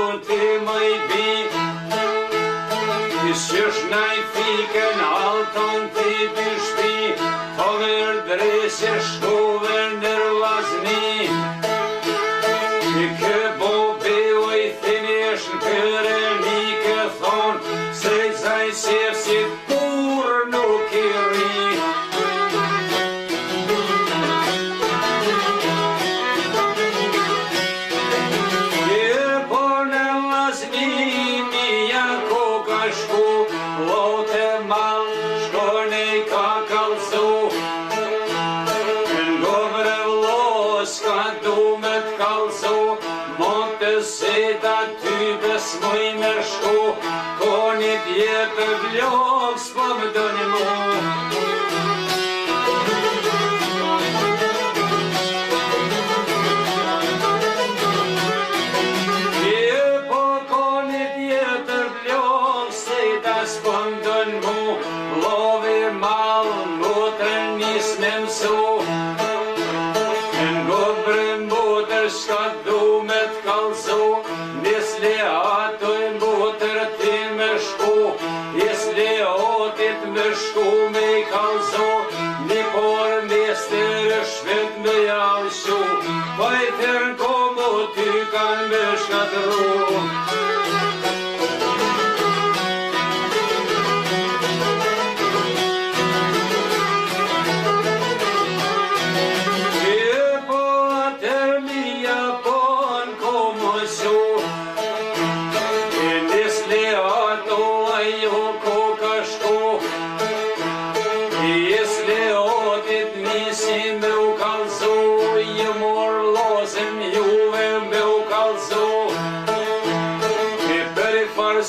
unë ti më i bi Qysh naj fikën alton ti dy shpi Po mërë dresje shkove nër vazni I kë bo beo I thini është në kërë një kë thonë Se I zaj sirë si kur nuk I ri Smoj me shku, koni djetë vlog, s'po më doni mu po koni djetë vlog, se da s'po më doni mu Lovi mal, mutër nis me mësu Ngobre mutër shka du me t'kallzu Nis le ato I mbutër ti me shku Nis le otit me shku me I kallzu Një por mes të rëshvet me javshu Pa I tërën komo ty kan me shkatru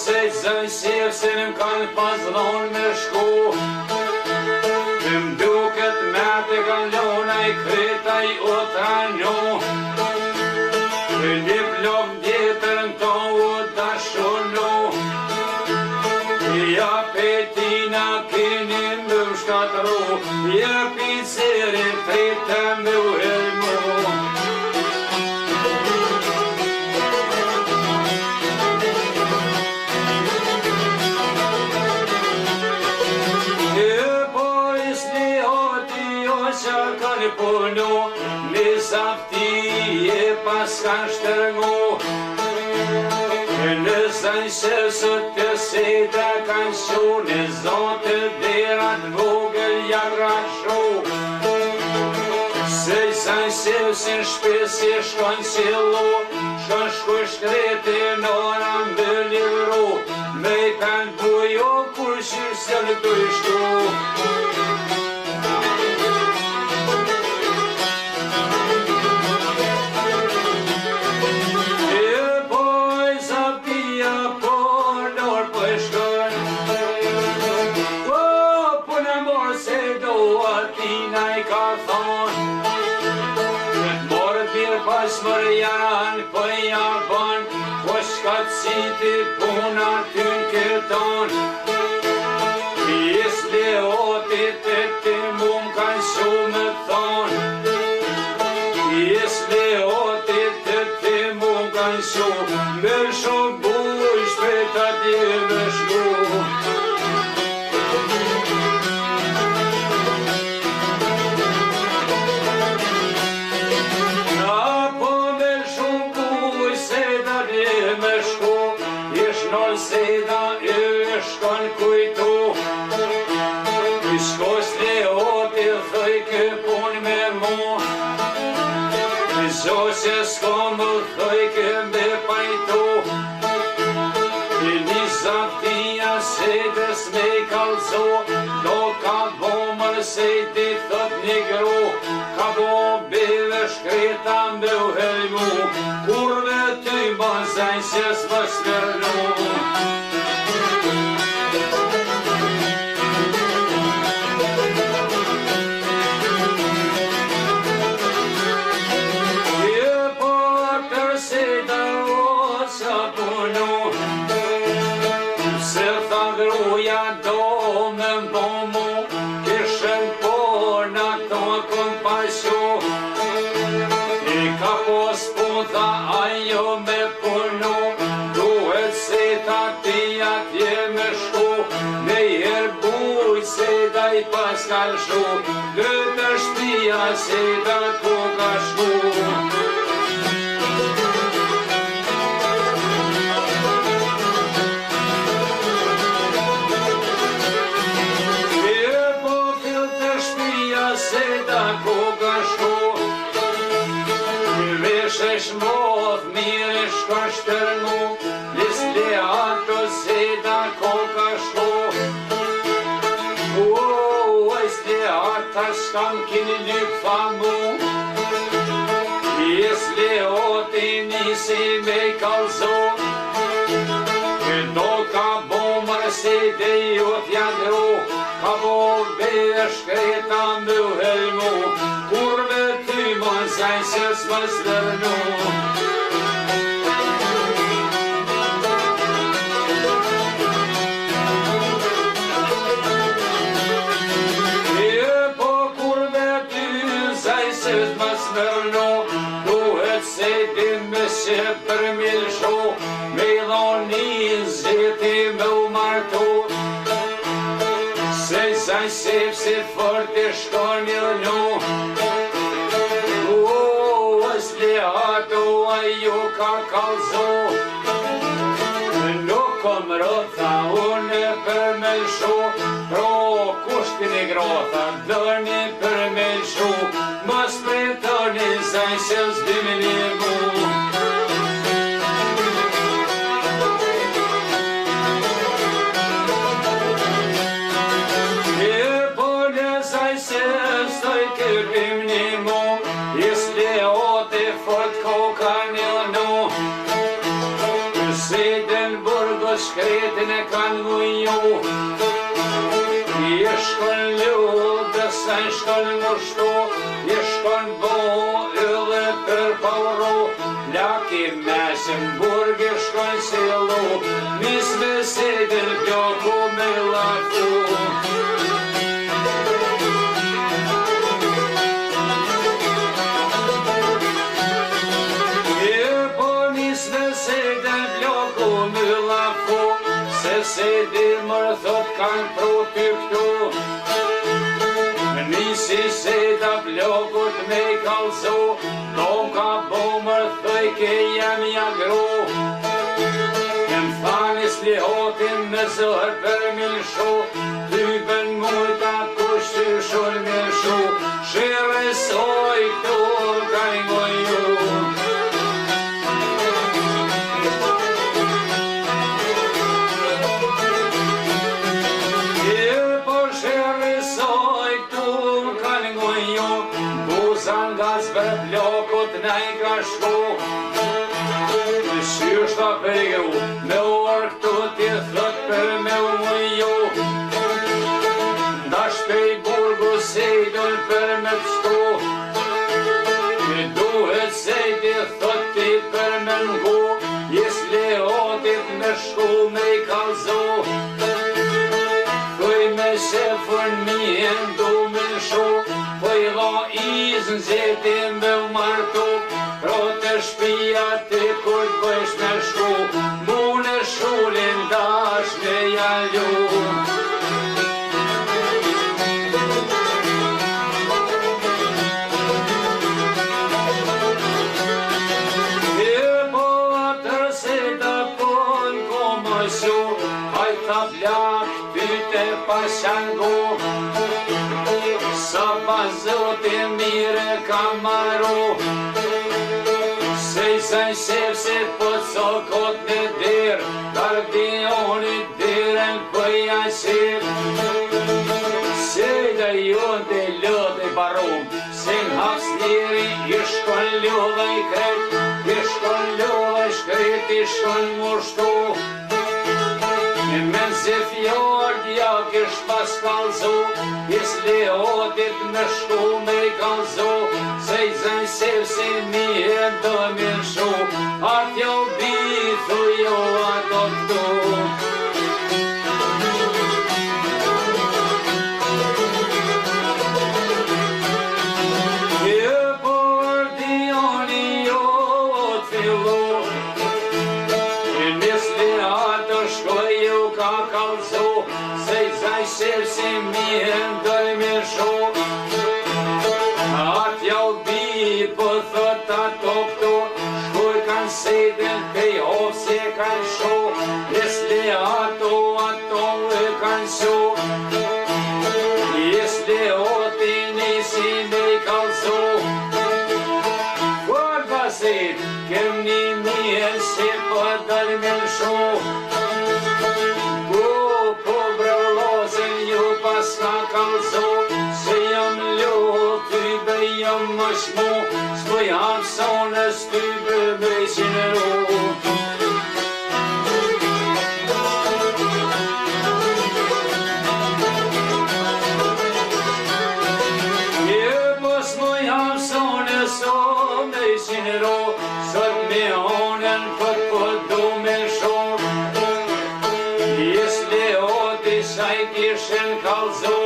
Se zënë sirë se në kanë pazlon me shku Të mduket me të kanë lona I kryta I otranjo Të një blok djetër në to u dashonu Ja petina kini më shkatru Ja pizzerin fritë më u helmu Punu, në zafti e pas ka shtërngu Në zanjë sot të seda kanë shu Në zotë derat vogël jagra shu Se zanjë si në shpesi shkon si lu Shkon shku shkreti në ora më livru Me I kanë bujo kur shirë se në të shku Mër janë për jabon Po shkat si ti puna ty në këton Jes le otit e ti mu m'kanë shumë thon Jes le otit e ti mu m'kanë shumë Me shumë buj shpeta ti me shku Seda e shkon kujtu I shkos le oti thëj kë pun me mu I zose s'ko më thëj kë me pajtu I një zaftia sedes me I kalzo Do ka bo mërse I ti thët një gru Ka bo beve shkreta me u helmu Kurve ty bazaj se s'ma skërnu pas ka lshu, Gëtë shtëpia se ta ku ka shku. Shmoth mire shka shtërnu, Lisle ato se da koka shko. Isle ata shkam kini lyp famu, Isle oti nisi me kalzo. Do ka bo mërse dhe jot jadro, Ka bo besh kreta më helmu, Kurve ty më zaj se s'ma zdërnu. Po kurve ty zaj se s'ma zdërnu, Duhet se ti me se për milshu, Me dhoni zeti me u martu. Se zaj se fort e shkon një nu, Isle ato ajo ka kalzo. Nuk kom rotha unë për me lshu, Pro kushtin e grotha dërni për me lshu, Mos pretoni zaj se s'dimi një mu. Shkretin e kanë muju, I shkon ljudë, sa I shkon mushtu, I shkon bo ylle për pauru, Laki mesin burg I shkon silu, Mis me sedin pjoku me laftu. Se di mërë thot kanë pro ty këtu, Nisi se da blokut me kalzo, Tom ka bo mërë thoj ke jem jagru. Thanis lihotin me zër për milshu, Typen mujta kushty shur milshu, Shire soj këtu kaj ngoju. Për blokut nej ka shku, Shyrë shta përju, Me orë këtu t'i thot për me u muju. Dash për I burgu se I dun për me t'shtu, Duhet se I t'i thot t'i për me ngu, Jes leotit me shku me I kalzo. Thuj me shefën mihen du me lshu, Po I dha izën zeti me u martu, Pro të shpia ti kur t'bësh me shku, Mu në shullin dash me jallu. Po atër se da pon komësu, Hajta blak tyte pashangu, Sa bazotin mire ka maru, Se zaj se po sokot në dir, Gardionit diren pëja shir. Se da jon të lëdhe barum, Se n'has njeri I shkon lëdhe I kret, I shkon lëdhe shkret I shkon mushtu. Men se fjord ja kish pas kalzu, Is leotit me shku me I kalzu, Se I zën se mi e do me shu, Atjo bithu jo ato këtu. Shkoj ju ka kalzu, Se I zaj shirë si mi e ndo shpejt, kem një mje si po dal me lëshu. Po brëllozën ju pas ka kalzo, se jam lot ty be jam më shmu, s'po jam sonës ty be me qinëru. Sot me honën për po du me shumë, jes leoti saj kishen kalzo,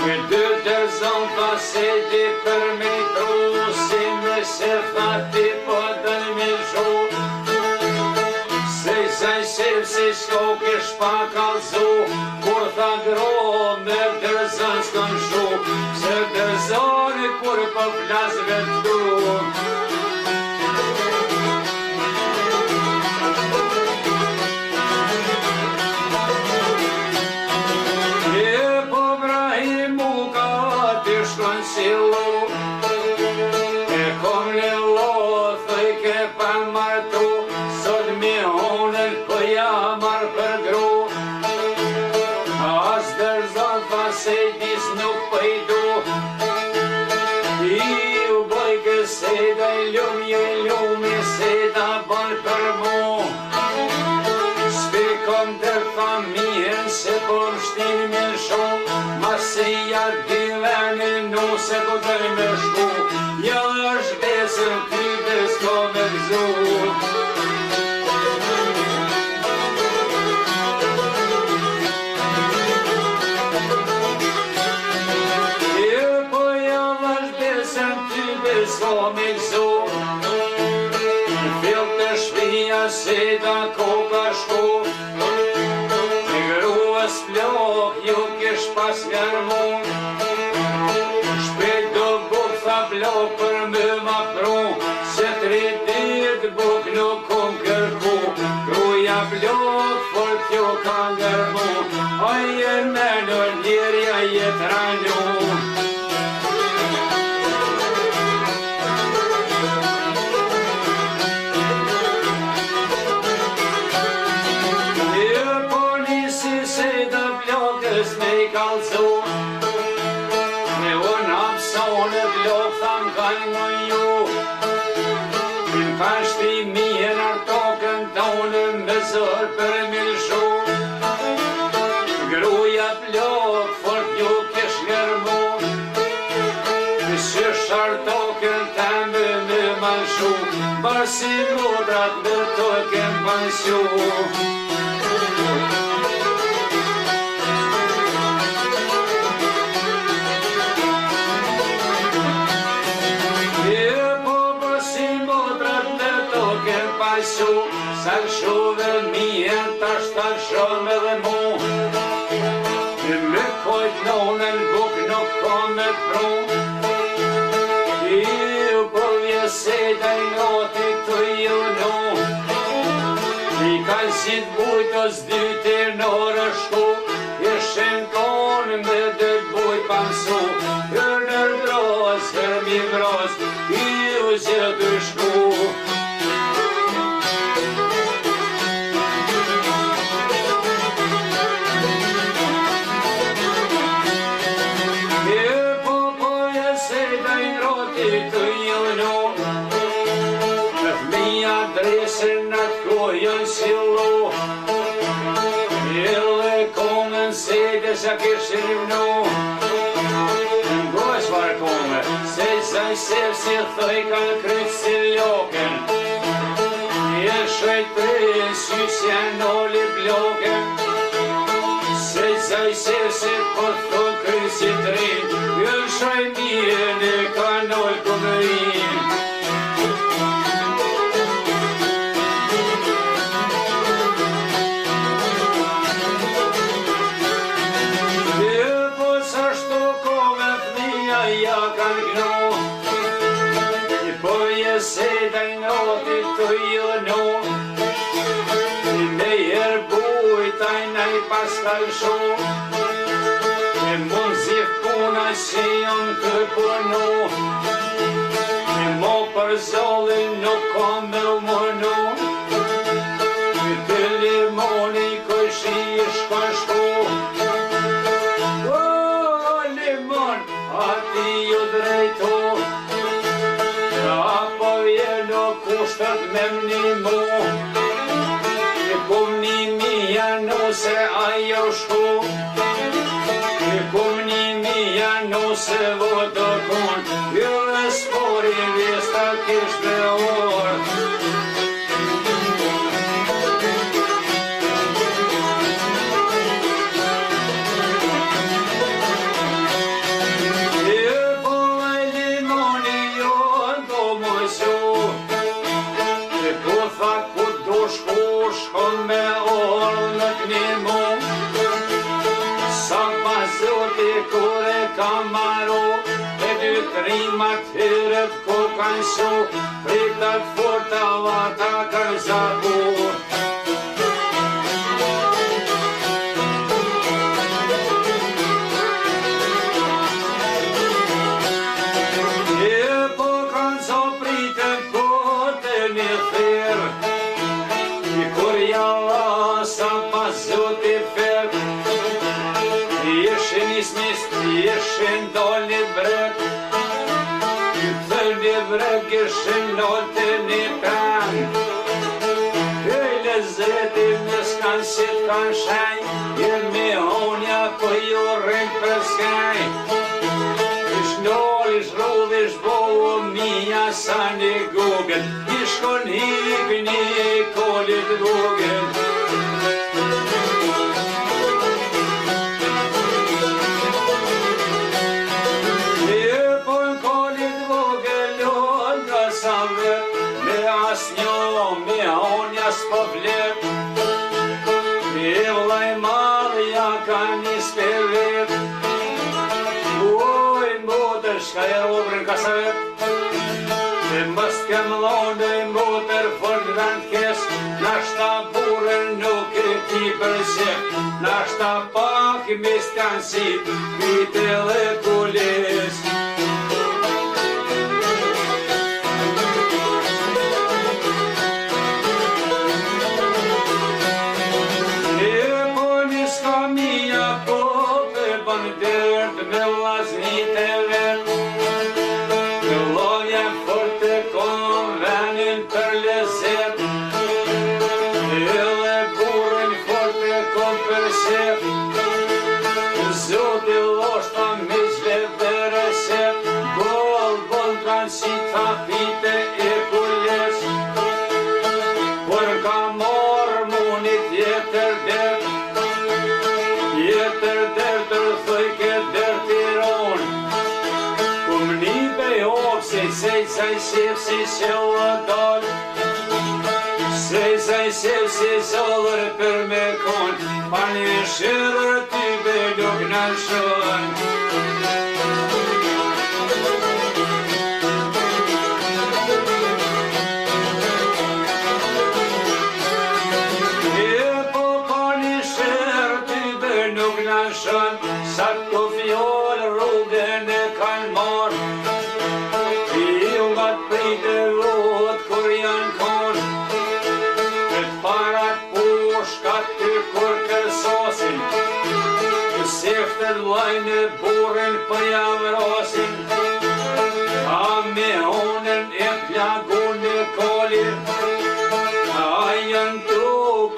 me dy dërzon paseti për me tru, si me se fati po dën me shumë. Se saj si shko kish pa kalzo, kur tha gro me dërzon s'kon shumë, se dërzoni kur po flas vetë se po dëj me shku, ja është besën ty besko me gëzu. Po ja është besën ty besko me gëzu. Fill të shpia se da koka shku, me gruas flok ju kish pas njermu. Blok për më ma pru, se 3 dit buk nuk kom kërku, kruja blok for t'ju ka ngërmu, ajer me në njërja jet ranju. Po nisi se da blokës me I kalzu, në blok tham kanë më ju, në kashti mije në tokën tonë me zër për me lëshu. Gruja blok fort ju kish ngërmu, që shartokën tëmë me manshu, basi modrat në tokën panshu. Sa shuve mien tash ta shumë edhe mu, me kojt nonën buk nuk ka me pru. Ju po vjeseta I noti të ju nu, I ka si t'bujtos dyti në rështu, Ishen konë me dhe t'bujt pa mësu, Hërnër bros, hërmi bros, ju zë të shku. Adresën atë kojën si lo, Ille komën se dhe sa kishë rivnu. Ngojës farë kome, se zaj sef si thëj kanë krytë si loken, Je shojt prejnë sysja noli bloken, Se zaj sef si po thë krytë si drinë, Je shojt mjene ka nol këmërinë. Se da noti të ju nu, me jer bujtaj naj pas kalshu, me mund zif puna që jam të punu, Mo për zollin nuk kom me u mënu, të limoni këshi shkon shku. O, limon, ati ju drejtu, apo vjeno kushtet me mnimu, kum nimi janu se ajo shku, kum nimi janu se vodo kun, ju e spori vjesta kish me orë. Shkon me orë në kënimu, sa mazoti kure ka maru, e dy trimat hyret ku kanë shu, fritat forta vata kanë zabu. E po kanë so pritën kote një thirë, kur jalla sa mazoti fer, jeshin ismis, jeshin doli brek, të një brek jeshin nolte një pran, këj lezeti në s'kan si t'kan shanj, jemi honja po ju rrën për skaj, ish nol, ish rudh, ish bohu mija sa një gugën, ish kon hip një kolit gugën. Një pun kolit gugën luan ka sa vet, me as njo, me honja s'po vlet, me vlaj madhja ka një spevet, oj motër shka e obrën ka sa vet, me mës kem londe motër fort vend kes, nashta burën nuk e ti përsek, nashta pak mis kanë si vite dhe kulis. E po një skamija po për bën dërt me vlaznit e vet, me loja fort e kon venin për lezet, edhe burën fort e kon për sep, zoti loshta mizve dhe reset, bol kanë si tapite e kules, por ka morë munit jetër der thoj ke der tiron, kum një bejov sej si sjellë dal, sej si zolër për me kon, pa një shirë ty belug në shon. Sa të fjallë rrugën e kanë marë, ju nga të pritë rrugët kur janë konë, të parat pushkat ty kur kërsosin, të seftër lajnë e burën për javrasin, a me honën e plagun e kolir, a janë tu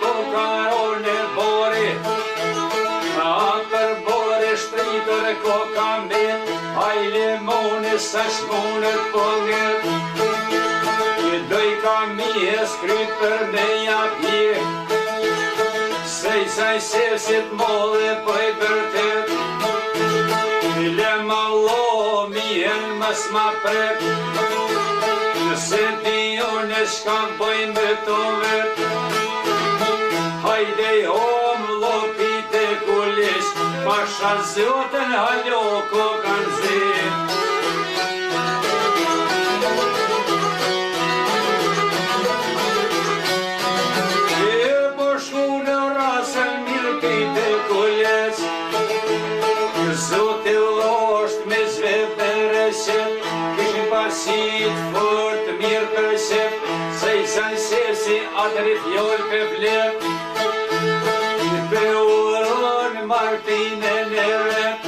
kokaron e bori, a për bore shtritur e koka mbet, a i limoni sa shmonet po nget, i doj ka mi e skryt për me japje, sej sevsit modhe po i bërtet, i lema lo mi e në mës ma prek, nëse ti unë shka bojnë me të vet, hajde om lopit e kulis, pasha zotën halo ko kanë zit. E po shku në rasën mirpit e kulis, zotë losht me zve për reset, kishin pasit sep, se I san si atëri fjol për blep. I për uron Martinën e rep.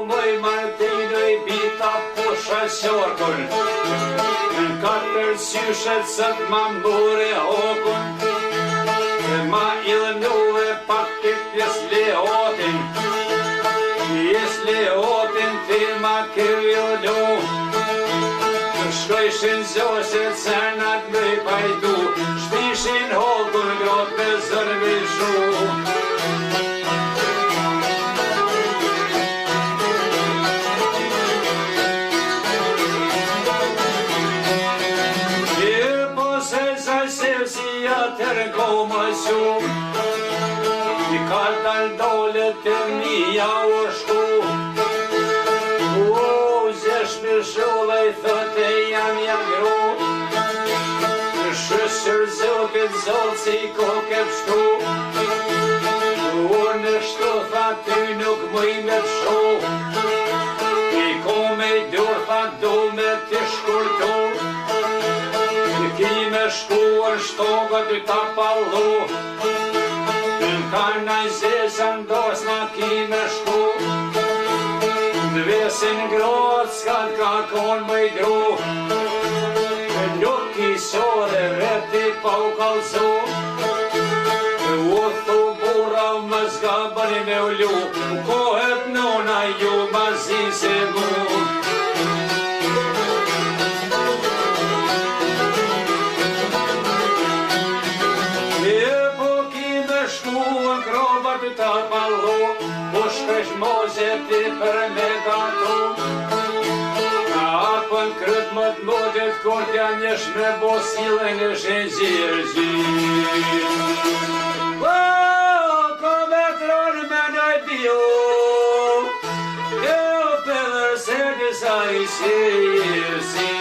Mëj Martinë I bita pusha qorkun, në 4 syshet sët ma mbure hokun. Ma ilënuve pak të pjes leotin, pjes leotin ti ma kërjolu. Shkojshin zoset cernat me pajdu, shtishin hokun grot me zërvishu. I kartal dole të mija u shku. Zesh me shulla I thote jam gru. Shësër zokët zotë si koke pështu. Në shtu tha ty nuk mëj me pështu. I ko me dur tha du me të shkurtu. Ki me shkuar shtogët I ta pallu. Karnaj zesën dos ma ki me shku. Dvesin grot s'kat ka kon më I dru. Nuk I sore veti pa u kalzu. U thu bura më zgabani me u lu. U kohet nona ju ma zi se mu. Ta pallu, po shpesh mozet I për me gatu. Apën kryt më të modet, kur t'ja njesh me bo silën e shenzirë zi. Ko vetron me nëj biu, jo pëllër se disa I si.